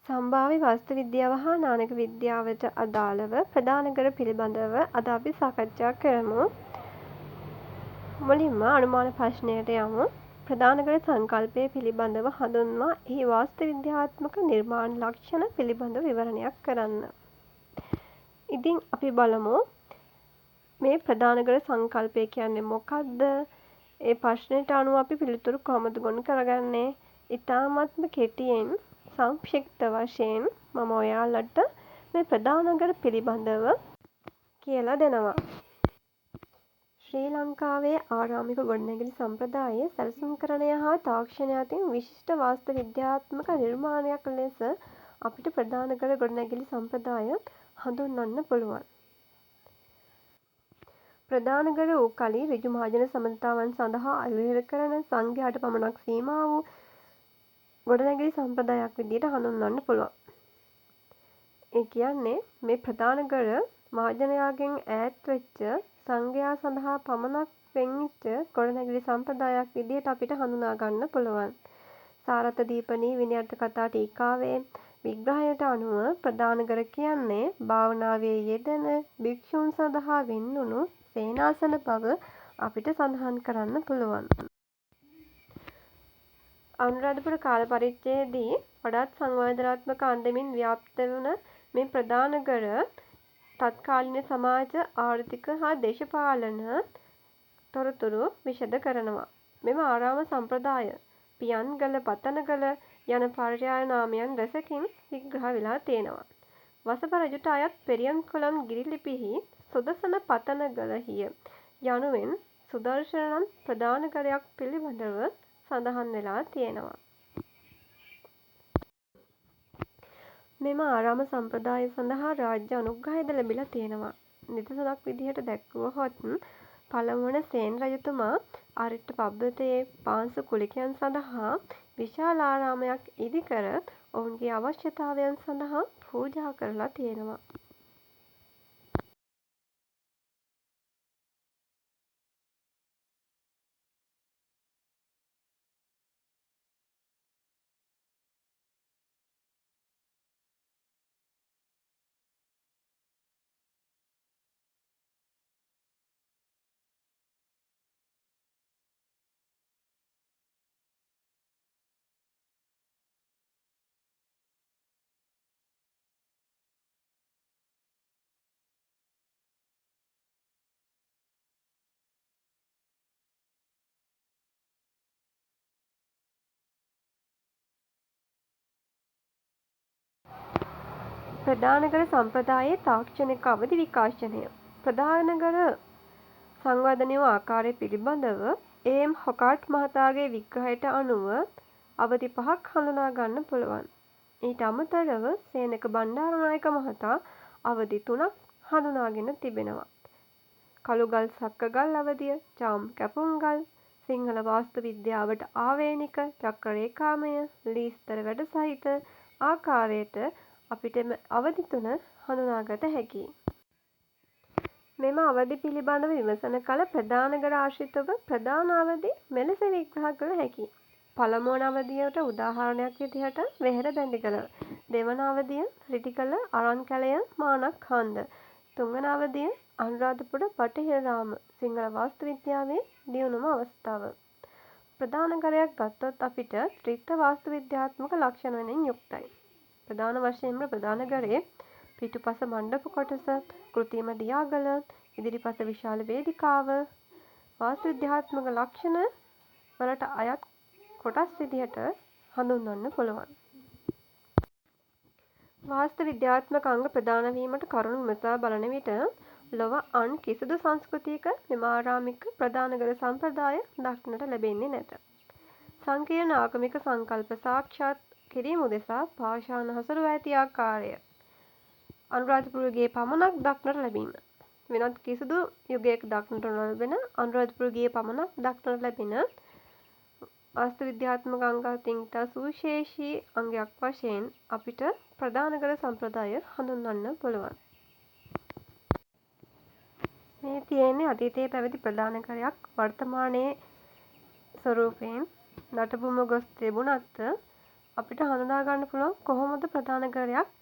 සම්භාව්‍ය වාස්තු විද්‍යාව හා නානක විද්‍යාවට අදාළව ප්‍රධාන කර පිළිබඳව අද අපි සාකච්ඡා කරමු. මුලින්ම අනුමාන ප්‍රශ්නයට යමු. ප්‍රධාන කර සංකල්පය පිළිබඳව හඳුන්වා එහි වාස්තු විද්‍යාත්මක නිර්මාණ ලක්ෂණ පිළිබඳව විවරණයක් කරන්න. ඉතින් අපි බලමු මේ ප්‍රධාන කර සංකල්පය කියන්නේ මොකක්ද? ඒ ප්‍රශ්නයට අනුව අපි පිළිතුරු කොහොමද ගොනු කරගන්නේ? ඉතාමත්ම කෙටියෙන් සංක්ෂිප්ත වශයෙන් මම ඔයාලට මේ ප්‍රධාන කර පිළිබඳව කියලා දෙනවා. ශ්‍රී ලංකාවේ ආරාමික ගොඩනැගිලි සම්ප්‍රදායේ සැලසුම්කරණය හා තාක්ෂණය අතින් විශිෂ්ට වාස්තු විද්‍යාත්මක නිර්මාණයක් ලෙස අපිට ප්‍රධාන කර ගොඩනැගිලි සම්ප්‍රදාය හඳුන්වන්න පුළුවන්. ප්‍රධාන කර වූ කලී ඍජු මහජන සබඳතාවන් සඳහා අවහිර කරන සංඛ්‍යාවට පමණක් සීමා වූ ගොඩනැගිලි සම්ප්‍රදායක් විදිහට හඳුන්වන්න පුළුවන්. ඒ කියන්නේ මේ ප්‍රධාන කර මහජනයාගෙන් ඈත් වෙච්ච සංඝයා සඳහා පමණක් වෙන්විච්ච ගොඩනැගිලි සම්ප්‍රදායක් විදිහට අපිට හඳුනා ගන්න පුළුවන්. සාරත දීපනී විනයර්ථ කථා ටීකාවේ විග්‍රහයට අනුව ප්‍රධාන කර කියන්නේ භාවනාවේ යෙදෙන භික්ෂූන් සඳහා වෙන්වුණු සේනාසන බව අපිට සඳහන් කරන්න පුළුවන්. අනුරාධපුර කාල පරිච්ඡේදයේ වඩාත් සංවර්ධනාත්මක අන්දමින් ව්‍යාප්ත වන මේ ප්‍රධාන කර තත්කාලීන සමාජ ආර්ථික හා දේශපාලන තොරතුරු විෂද කරනවා. මෙම ආරාම සම්ප්‍රදාය පියන්ගල පතනගල යන පර්යාය නාමයන් රැසකින් විග්‍රහ වෙලා තියෙනවා. වසභ රජුට අයත් පෙරියම්කුලම් ගිරිලිපිහි සුදසන පතනගලහිය යනුවෙන් සුදර්ශන නම් ප්‍රධාන කරයක් පිළිබඳව සඳහන් වෙලා තියෙනවා. මෙම ආරාම සම්ප්‍රදාය සඳහා රාජ්‍ය අනුග්‍රහයද ලැබිලා තියෙනවා. නිදසුනක් විදිහට දැක්වුවහොත් පළමුවන සේන රජතුමා අරිට්ඨ පබ්බතයේ පාංශු කුලිකයන් සඳහා විශාල ආරාමයක් ඉදිකර ඔවුන්ගේ අවශ්‍යතාවයන් සඳහා පූජා කරලා තියෙනවා. ප්‍රධාන කර සම්ප්‍රදායේ තාක්ෂණික අවධි විකාශනය. ප්‍රධාන කර සංවර්ධනය වූ ආකාරය පිළිබඳව ඒ.එම්. හොකාට් මහතාගේ විග්‍රහයට අනුව අවධි 5ක් හඳුනා ගන්න පුළුවන්. ඊට අමතරව සේනක බණ්ඩාරනායක මහතා අවධි 3ක් හඳුනාගෙන තිබෙනවා. කළුගල් සක්කගල් අවධිය, චාම් කැපුම්ගල්, සිංහල වාස්තු විද්‍යාවට ආවේනික චක්‍ර රේඛාමය, ලී ස්තර වැඩ සහිත ආකාරයට අපිට අවධි 3 හඳුනාගත හැකියි. මෙම අවධි පිළිබඳව විමසන කල ප්‍රධාන කර ආශ්‍රිතව ප්‍රධාන අවධි මෙලෙස විග්‍රහ කළ හැකියි. පළමුවන අවධියට උදාහරණයක් විදිහට වෙහෙර බැඳිගල, දෙවන අවධිය රිටිගල අරන්කැලය මානක් හන්ද, තුන්වන අවධිය අනුරාධපුර බටහිරාම සිංහල වාස්තු විද්‍යාවේ දියුණුම අවස්ථාව. ප්‍රධාන කරයක් ගත්තොත් අපිට ත්‍රිත්ව වාස්තු විද්‍යාත්මක ලක්ෂණ වලින් යුක්තයි. ප්‍රධාන වශයෙන්ම ප්‍රධාන කරේ පිටුපස මණ්ඩප කොටස, කෘත්‍රිම දියාගල, ඉදිරිපස විශාල වේදිකාව වාස්තු විද්‍යාත්මක ලක්ෂණ වලට අයත් කොටස් විදිහට හඳුන්වන්න පුළුවන්. වාස්තු විද්‍යාත්මක අංග ප්‍රදාන වීමට කරුණු විමසා බලන විට ලොව අන් කිසිදු සංස්කෘතියක මෙම ආරාමික ප්‍රධාන කර සම්ප්‍රදාය දක්නට ලැබෙන්නේ නැත. සංකීර්ණ ආගමික සංකල්ප සාක්ෂාත් කිරීම උදෙසා පාෂාණ හසුරුවා ඇති ආකාරය අනුරාධපුරයේ පමණක් දක්නට ලැබීම. වෙනත් කිසිදු යුගයක දක්නට නොලැබෙන අනුරාධපුරයේ පමණක් දක්නට ලැබෙන වාස්තු විද්‍යාත්මක අංග අතරින් ඉතා සුවිශේෂී අංගයක් වශයෙන් අපිට ප්‍රධාන කර සම්ප්‍රදාය හඳුන්වන්න පුළුවන්. මේ තියෙන්නේ අතීතයේ පැවති ප්‍රධාන කරයක් වර්තමානයේ ස්වරූපයෙන් නටබුම ගොස් තිබුණත් අපිට හඳුනා ගන්න පුළුවන් කොහොමද ප්‍රධානකරයක්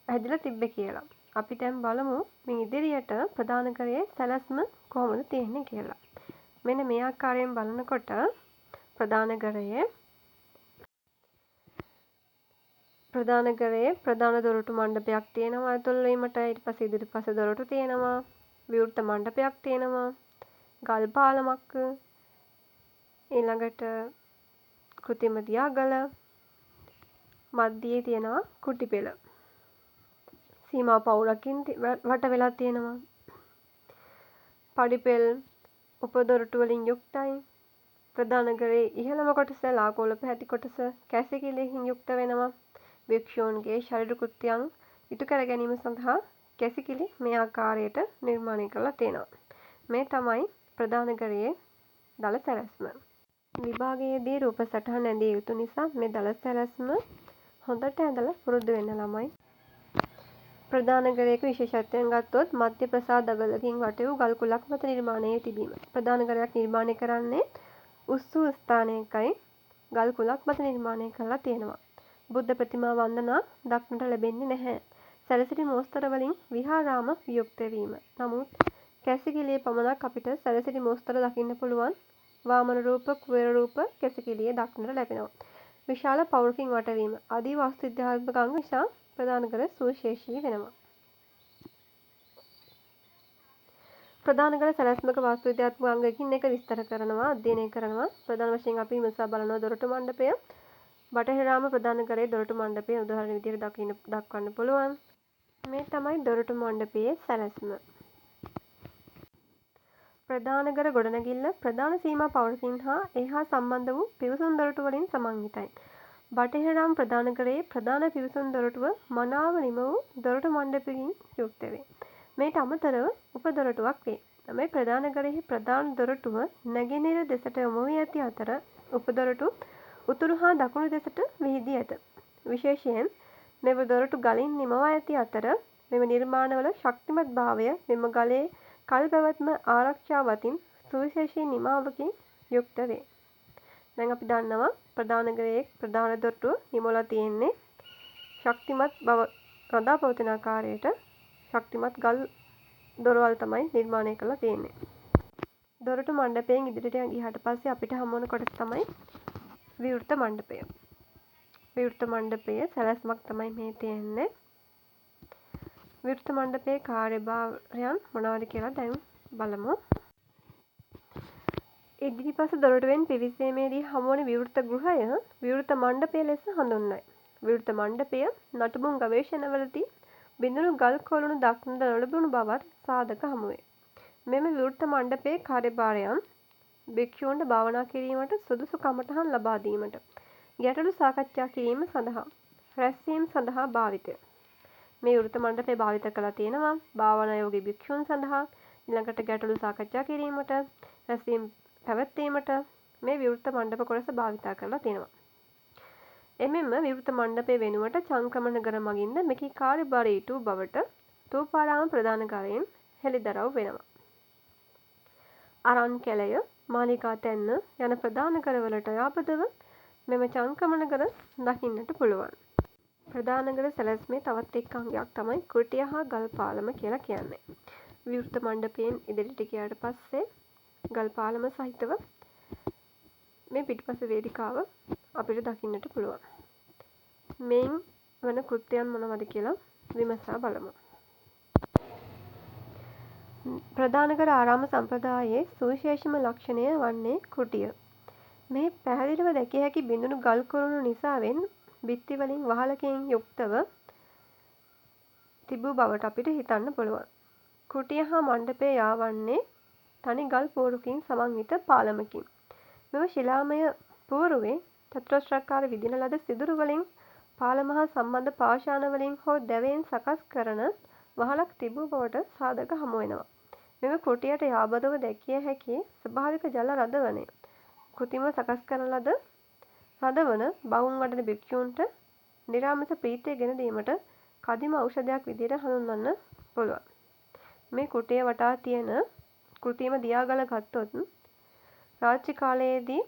හැදිලා තිබ්බේ කියලා. අපි දැන් බලමු මේ ඉදිරියට ප්‍රධානකරයේ සැලැස්ම කොහොමද තියෙන්නේ කියලා. මෙන්න මේ ආකාරයෙන් බලනකොට ප්‍රධාන දොරටු මණ්ඩපයක් තියෙනවා ඇතුල් වීමට. ඊට පස්සේ ඉදිරිපස දොරටු තියෙනවා. විවෘත මණ්ඩපයක් තියෙනවා. ගල් පාලමක්, ඊළඟට කෘත්‍රිම දියාගල, මැදියේ තියෙනවා කුටි පෙළ. සීමා පවුරකින් වට වෙලා තියෙනවා. පඩිපෙළ උපදොරටු වලින් යුක්තයි. ප්‍රධානකරයේ ඉහළම කොටස ලාකෝල පැහැති කොටස කැසිකිළිකින් යුක්ත වෙනවා. භික්ෂූන්ගේ ශරීර කෘත්‍යයන් ඉටු කර ගැනීම සඳහා කැසිකිළි මේ ආකාරයට නිර්මාණය කරලා තියෙනවා. මේ තමයි ප්‍රධානකරයේ දළ සැලැස්ම. විභාගයේදී රූප සටහන් ඇඳිය යුතු නිසා මේ දළ සැලැස්ම හොඳට ඇඳලා පුරුදු වෙන්න ළමයි. ප්‍රධානකරයක විශේෂත්වයෙන් ගත්තොත් මධ්‍ය ප්‍රසාද අගලකින් වට වූ ගල් කුලක් මත නිර්මාණය තිබීම. ප්‍රධානකරයක් නිර්මාණය කරන්නේ උස්සු ස්ථානයකයි ගල් කුලක් මත නිර්මාණය කරලා තියෙනවා. බුද්ධ ප්‍රතිමා වන්දනා දක්නට ලැබෙන්නේ නැහැ. සැලසිලි මෝස්තර වලින් විහාරාම වියුක්ත වීම. නමුත් කැසිකිළියේ පමණක් අපිට සැලසිලි මෝස්තර දකින්න පුළුවන්. වාමන රූප, කුබේර රූප කැසිකිළියේ දක්නට ලැබෙනවා. විශාල පවුරකින් වටවීම ආදී වාස්තු විද්‍යාත්මක අංග නිසා ප්‍රධානකර සුවිශේෂී වෙනවා. ප්‍රධානකර සැලැස්මක වාස්තු විද්‍යාත්මක අංගයකින් එක විස්තර කරනවා, අධ්‍යයනය කරනවා. ප්‍රධාන වශයෙන් අපි විමසා බලනවා දොරටු මණ්ඩපය. බටහිරාම ප්‍රධානකරයේ දොරටු මණ්ඩපය උදාහරණ විදිහට දක්වන්න පුළුවන්. මේ තමයි දොරටු මණ්ඩපයේ සැලැස්ම. ප්‍රධානකර ගොඩනැගිල්ල ප්‍රධාන සීමා පවුරකින් හා එහා සම්බන්ධ වූ පිවිසුම් දොරටු වලින් සමන්විතයි. බටහිරාම ප්‍රධානකරයේ ප්‍රධාන පිවිසුම් දොරටුව මනාව නිම වූ දොරටු මණ්ඩපයකින් යුක්ත වේ. මේට අමතරව උපදොරටුවක් වේ. මේ ප්‍රධානකරයේ ප්‍රධාන දොරටුව නැගෙනහිර දෙසට යොමු වී ඇති අතර උපදොරටු උතුරු හා දකුණු දෙසට විහිදී ඇත. විශේෂයෙන් මෙම දොරටු ගලින් නිමවා ඇති අතර මෙම නිර්මාණවල ශක්තිමත් භාවය මෙම ගලේ කල් පැවැත්ම ආරක්ෂාව අතින් සුවිශේෂී නිමාවකින් යුක්ත වේ. දැන් අපි දන්නවා ප්‍රධානකරයේ ප්‍රධාන දොරටුව නිමවලා තියෙන්නේ ශක්තිමත් බව රඳා පවතින ආකාරයට ශක්තිමත් ගල් දොරවල් තමයි නිර්මාණය කරලා තියෙන්නේ. දොරටු මණ්ඩපයෙන් ඉදිරියට ගියාට පස්සේ අපිට හමු වෙන කොටස තමයි විවෘත මණ්ඩපය. විවෘත මණ්ඩපයේ සැලැස්මක් තමයි මේ තියෙන්නේ. විවෘත මණ්ඩපයේ කාර්යභාරයන් මොනවද කියලා දැන් බලමු. ඉදිරිපස දොරටුවෙන් පිවිසීමේදී හමුවන විවෘත ගෘහය විවෘත මණ්ඩපය ලෙස හඳුන්වයි. විවෘත මණ්ඩපය නටබුන් ගවේෂණවලදී බිඳුණු ගල් කොළණු දක්නට නොලැබුණු බවත් සාධක හමුවේ. මෙම විවෘත මණ්ඩපයේ කාර්යභාරයන් භික්ෂූන්ට භාවනා කිරීමට සුදුසු කමටහන් ලබා දීමට, ගැටළු සාකච්ඡා කිරීම සඳහා, රැස්වීම සඳහා භාවිතය. මේ විවෘත මණ්ඩපය භාවිත කරලා තියෙනවා භාවනා යෝගී භික්ෂූන් සඳහා, ඊළඟට ගැටළු සාකච්ඡා කිරීමට, රැස්වීම පැවැත්වීමට මේ විවෘත මණ්ඩප කොටස භාවිත කරලා තියෙනවා. එමෙන්ම විවෘත මණ්ඩපය වෙනුවට චංක්‍රමණගර මගින්ද මෙකී කාර්යභාරය ඉටු බවට ථූපාරාම ප්‍රධානකරයෙන් හෙළිදරව් වෙනවා. අරන් කැලය, මාලිකා තැන්න යන ප්‍රධානකරවලට යාබදව මෙම චංක්‍රමණගර දකින්නට පුළුවන්. ප්‍රධානකර සැලැස්මේ තවත් එක් අංගයක් තමයි කුටිය හා ගල් පාලම කියලා කියන්නේ. විවෘත මණ්ඩපයෙන් ඉදිරියට ගියාට පස්සේ ගල් පාලම සහිතව මේ පිටිපස වේදිකාව අපිට දකින්නට පුළුවන්. මෙයින් වන කෘත්‍යයන් මොනවද කියලා විමසා බලමු. ප්‍රධානකර ආරාම සම්ප්‍රදායේ සුවිශේෂම ලක්ෂණය වන්නේ කුටිය. මේ පැහැදිලිව දැකිය හැකි බිඳුණු ගල් කුරුණු නිසාවෙන් බිත්ති වලින් වහලකින් යුක්තව තිබූ බවට අපිට හිතන්න පුළුවන්. කුටිය හා මණ්ඩපය යාවන්නේ තනි ගල් පෝරුකින් සමන්විත පාලමකින්. මෙම ශිලාමය පෝරුවේ චතුරස්‍රාකාර විදින ලද සිදුරු වලින් පාලම හා සම්බන්ධ පාෂාණ වලින් හෝ දැවයෙන් සකස් කරන වහලක් තිබූ බවට සාධක හමු වෙනවා. මෙම කුටියට යාබදව දැකිය හැකි ස්වභාවික ජල රඳවනය කෘතිම සකස් කරන ලද රඳවන බවුන් වඩන භික්ෂූන්ට නිරාමිස ප්‍රීතිය ගෙන දීමට කදිම ඖෂධයක් විදිහට හඳුන්වන්න පුළුවන්. මේ කුටිය වටා තියෙන කෘතිම දියාගල ගත්තොත් රාජ්‍ය කාලයේදී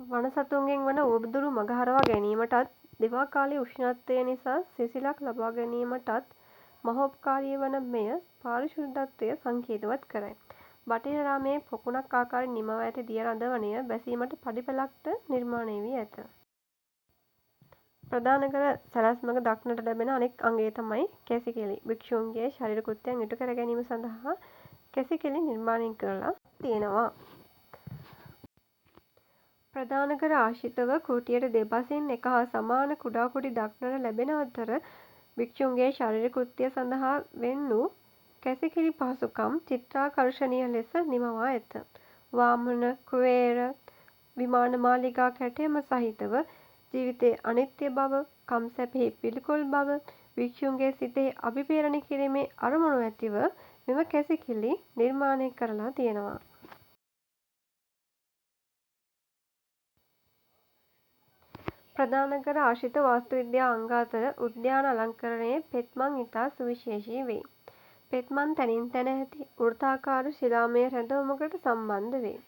වන සතුන්ගෙන් වන උවදුරු මගහරවා ගැනීමටත්, දිවා කාලයේ උෂ්ණත්වය නිසා සිසිලක් ලබා ගැනීමටත් මහෝපකාරී වන මෙය පාරිශුද්ධත්වය සංකේතවත් කරයි. බටහිර රාමයේ පොකුණක් ආකාරයෙන් නිමවා ඇති දිය රඳවනය බැසීමට පඩිපෙළක්ද නිර්මාණය වී ඇත. ප්‍රදාන කර සැලැස්මක දක්නට ලැබෙන අනෙක් අංගය තමයි කැසිකිළි. භික්ෂූන්ගේ ශරීර කෘත්‍යයන් ඉටු කර ගැනීම සඳහා කැසිකිළි නිර්මාණය කරලා තියෙනවා. ප්‍රදාන කර ආශ්‍රිතව කුටියට දෙපසින් එක හා සමාන කුඩා කුටි දක්නට ලැබෙන අතර භික්ෂූන්ගේ ශරීර කෘත්‍ය සඳහා වෙන් වූ කැසිකිළි පහසුකම් චිත්තාකර්ෂණීය ලෙස නිමවා ඇත. වාමන, කුවේර, විමාන මාලිගා කැටයම සහිතව ජීවිතයේ අනිත්‍ය බව, කම් සැපෙහි පිළිකුල් බව භික්ෂූන්ගේ සිතෙහි අභිපේ්‍රණය කිරීමේ අරමුණු ඇතිව මෙම කැසිකිළි නිර්මාණය කරලා තියෙනවා. ප්‍රදාන කර ආශ්‍රිත වාස්තු විද්‍යා අංග අතර උද්‍යාන අලංකරණයේ පෙත්මන් ඉතා සුවිශේෂී වේ. පෙත්මන් තැනින් තැන ඇති වෘත්තාකාර ශිලාමය රැඳවුමකට සම්බන්ධ වේ.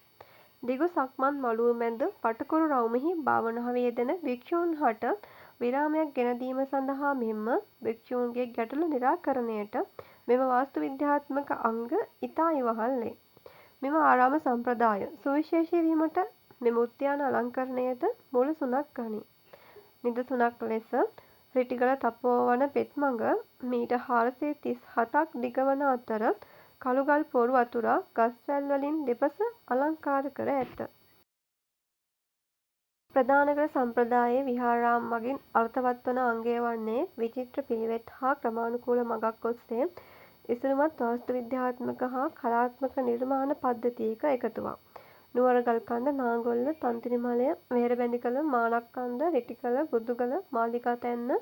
දිගු සක්මන් මළුව මැද පටකුරු රවුමෙහි භාවනාවේ යෙදෙන භික්ෂූන් හට විරාමයක් ගෙන දීම සඳහා මෙන්ම භික්ෂූන්ගේ ගැටලු නිරාකරණයට මෙම වාස්තු විද්‍යාත්මක අංග ඉතා ඉවහල් වේ. මෙම ආරාම සම්ප්‍රදාය සුවිශේෂී වීමට මෙම උද්‍යාන අලංකරණයද මුළසුනක් ගනී. නිදසුනක් ලෙස රිටිගල තපෝවන පෙත්මඟ මීට 437ක් දිග වන අතර කළුගල් පොරු අතුරා ගස් වැල් වලින් දෙපස අලංකාර කර ඇත. ප්‍රදාන කර සම්ප්‍රදායේ විහාරාම මගින් අර්ථවත් වන අංගය වන්නේ විචිත්‍ර පිළිවෙත් හා ක්‍රමානුකූල මඟක් ඔස්සේ ඉසිලුමත් වාස්තු විද්‍යාත්මක හා කලාත්මක නිර්මාණ පද්ධතියක එකතුවක්. නුවරගල් කන්ද, නාගොල්ල, තන්තිරිමලය, වෙහෙරබැඳිකල, මානක්කන්ද, රිටිකල, බුදුගල, මාලිගාතැන්න,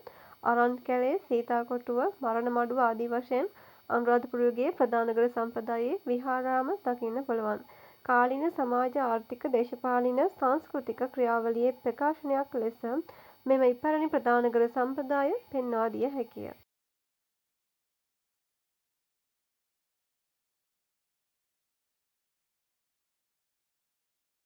අරන්කැලේ, සීතාකොටුව, මරණමඩුව ආදී වශයෙන් අනුරාධපුර යුගයේ ප්‍රදාන කර සම්ප්‍රදායේ විහාරාම දකින්න පුළුවන්. කාලීන සමාජ ආර්ථික දේශපාලන සංස්කෘතික ක්‍රියාවලියේ ප්‍රකාශනයක් ලෙස මෙම ඉපැරණි ප්‍රදාන කර සම්ප්‍රදාය පෙන්වා දිය හැකිය.